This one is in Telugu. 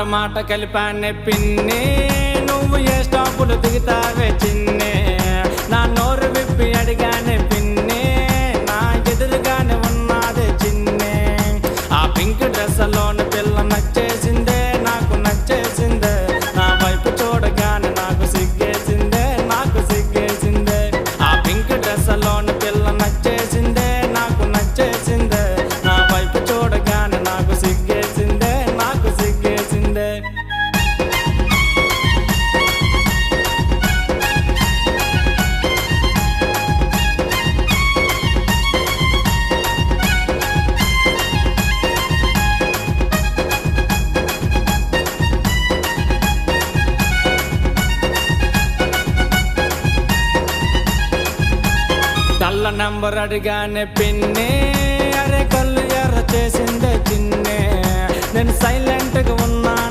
మాట కలిపానే పిన్ని, నువ్వు ఏ స్టాపులు దిగుతావే చిన్నే. నా నోరు విప్పి అడిగానే పిన్ని, నా ఎదురుగానే ఉన్నదే చిన్నే. ఆ పింక్ డ్రెస్లోని పిల్ల నచ్చేసిందే, నాకు నచ్చేసిందే. నా వైపు చూడగానే నాకు సిగ్గేసిందే, నాకు సిగ్గేసిందే. ఆ పింక్ డ్రెస్లోని పిల్ల నచ్చేసిందే, నాకు నచ్చేసిందే. నా వైపు చూడగానే నాకు సిగ్గేసిందే, నాకు సిగ్గేసిందే. కళ్ళ నంబర్ అడిగానే పిన్ని, అరే కళ్ళు ఎర్ర చేసిందే చిన్నే. నేను సైలెంట్గా ఉన్నా